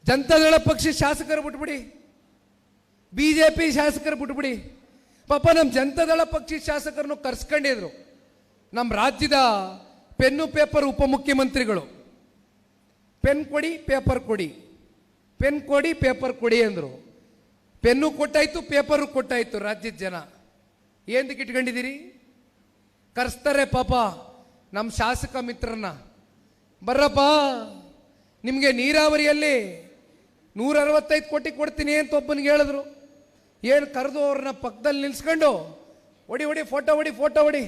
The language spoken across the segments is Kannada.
ಜನತಾದಳ ಪಕ್ಷ ಶಾಸಕರು ಬಿಟ್ಬಿಡಿ, ಬಿಜೆಪಿ ಶಾಸಕರು ಬಿಟ್ಬಿಡಿ. ಪಾಪ ನಮ್ಮ ಜನತಾದಳ ಪಕ್ಷ ಶಾಸಕರನ್ನು ಕರ್ಸ್ಕೊಂಡಿದ್ರು. ನಮ್ಮ ರಾಜ್ಯದ ಪೆನ್ನು ಪೇಪರ್ ಉಪಮುಖ್ಯಮಂತ್ರಿಗಳು ಪೆನ್ ಕೊಡಿ ಪೇಪರ್ ಕೊಡಿ, ಪೆನ್ ಕೊಡಿ ಪೇಪರ್ ಕೊಡಿ ಅಂದರು. ಪೆನ್ನು ಕೊಟ್ಟಾಯ್ತು, ಪೇಪರು ಕೊಟ್ಟಾಯ್ತು. ರಾಜ್ಯದ ಜನ ಏನಕ್ಕೆ ಇಟ್ಕೊಂಡಿದ್ದೀರಿ? ಕರೆಸ್ತಾರೆ ಪಾಪ ನಮ್ಮ ಶಾಸಕ ಮಿತ್ರರನ್ನ, ಬರ್ರಪ್ಪ ನಿಮಗೆ ನೀರಾವರಿಯಲ್ಲಿ 165 ಕೋಟಿ ಕೊಡ್ತೀನಿ ಅಂತ ಒಬ್ಬನಿಗೆ ಹೇಳಿದ್ರು. ಏನು ಕರೆದು ಅವ್ರನ್ನ ಪಕ್ಕದಲ್ಲಿ ನಿಲ್ಸ್ಕೊಂಡು ಹೊಡಿ ಹೊಡಿ ಫೋಟೋ ಹೊಡಿ ಫೋಟೋ ಹೊಡಿ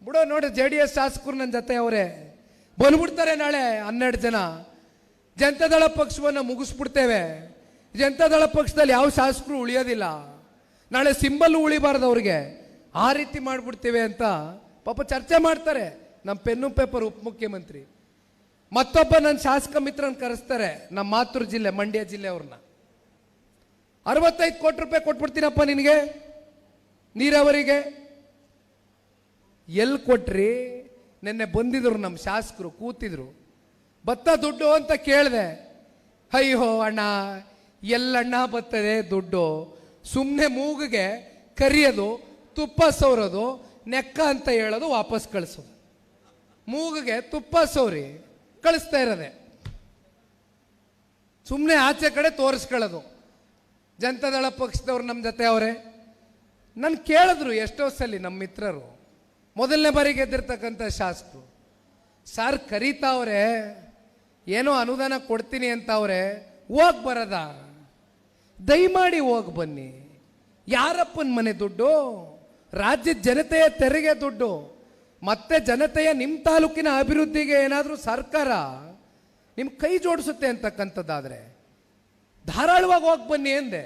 ಬಿಡೋ. ನೋಡಿ JDS ಶಾಸಕರು ನನ್ನ ಜೊತೆ ಅವರೇ ಬಂದ್ಬಿಡ್ತಾರೆ ನಾಳೆ 12 ಜನ. ಜನತಾದಳ ಪಕ್ಷವನ್ನು ಮುಗಿಸ್ಬಿಡ್ತೇವೆ. ಜನತಾದಳ ಪಕ್ಷದಲ್ಲಿ ಯಾವ ಶಾಸಕರು ಉಳಿಯೋದಿಲ್ಲ. ನಾಳೆ ಸಿಂಬಲ್ ಉಳಿಬಾರ್ದು ಅವ್ರಿಗೆ, ಆ ರೀತಿ ಮಾಡಿಬಿಡ್ತೇವೆ ಅಂತ ಪಾಪ ಚರ್ಚೆ ಮಾಡ್ತಾರೆ ನಮ್ಮ ಪೆನ್ನು ಪೇಪರ್ ಉಪಮುಖ್ಯಮಂತ್ರಿ. ಮತ್ತೊಬ್ಬ ನನ್ನ ಶಾಸಕ ಮಿತ್ರನ ಕರೆಸ್ತಾರೆ, ನಮ್ಮ ಮಾತೃ ಜಿಲ್ಲೆ ಮಂಡ್ಯ ಜಿಲ್ಲೆ ಅವ್ರನ್ನ. 65 ಕೋಟಿ ರೂಪಾಯಿ ಕೊಟ್ಬಿಡ್ತೀನಪ್ಪ ನಿನಗೆ ನೀರಾವರಿಗೆ. ಎಲ್ಲಿ ಕೊಟ್ರಿ? ನಿನ್ನೆ ಬಂದಿದ್ರು ನಮ್ಮ ಶಾಸಕರು, ಕೂತಿದ್ರು. ಭತ್ತ ದುಡ್ಡು ಅಂತ ಕೇಳಿದೆ. ಅಯ್ಯೋ ಅಣ್ಣ, ಎಲ್ಲಣ್ಣ ಬರ್ತದೆ ದುಡ್ಡು? ಸುಮ್ಮನೆ ಮೂಗಿಗೆ ಕರಿಯೋದು, ತುಪ್ಪ ಸೌರೋದು, ನೆಕ್ಕ ಅಂತ ಹೇಳೋದು, ವಾಪಸ್ ಕಳಿಸೋದು. ಮೂಗಿಗೆ ತುಪ್ಪ ಸೌರಿ ಕಳಿಸ್ತಾ ಇರೋದೆ, ಸುಮ್ಮನೆ ಆಚೆ ಕಡೆ ತೋರಿಸ್ಕೊಳ್ಳೋದು. ಜನತಾದಳ ಪಕ್ಷದವ್ರು ನಮ್ಮ ಜೊತೆ ಅವರೇ. ನನ್ನ ಕೇಳಿದ್ರು ಎಷ್ಟೋ ಸಲ ನಮ್ಮ ಮಿತ್ರರು, ಮೊದಲನೇ ಬಾರಿ ಗೆದ್ದಿರ್ತಕ್ಕಂಥ ಶಾಸಕರು, ಸಾರ್ ಕರೀತಾವ್ರೆ, ಏನೋ ಅನುದಾನ ಕೊಡ್ತೀನಿ ಅಂತ ಅವ್ರೆ, ಹೋಗಿ ಬರದ, ದಯಮಾಡಿ ಹೋಗಿ ಬನ್ನಿ. ಯಾರಪ್ಪನ ಮನೆ ದುಡ್ಡು? ರಾಜ್ಯದ ಜನತೆಯ ತೆರಿಗೆ ದುಡ್ಡು. ಮತ್ತೆ ಜನತೆಯ ನಿಮ್ಮ ತಾಲೂಕಿನ ಅಭಿವೃದ್ಧಿಗೆ ಏನಾದರೂ ಸರ್ಕಾರ ನಿಮ್ಮ ಕೈ ಜೋಡಿಸುತ್ತೆ ಅಂತಕ್ಕಂಥದ್ದಾದರೆ ಧಾರಾಳವಾಗಿ ಹೋಗಿ ಬನ್ನಿ ಎಂದೆ.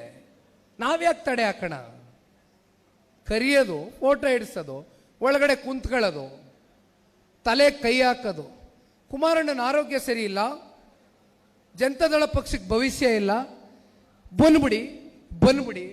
ನಾವ್ಯಾಕೆ ತಡೆ ಹಾಕೋಣ? ಕರಿಯೋದು, ಫೋಟೋ ಇಡಿಸೋದು, ಒಳಗಡೆ ಕುಂತ್ಕೊಳ್ಳೋದು, ತಲೆ ಕೈ ಹಾಕೋದು. ಕುಮಾರಣ್ಣನ ಆರೋಗ್ಯ ಸರಿ ಇಲ್ಲ, ಜನತಾದಳ ಪಕ್ಷಕ್ಕೆ ಭವಿಷ್ಯ ಇಲ್ಲ, ಬಂದ್ಬಿಡಿ ಬಂದ್ಬಿಡಿ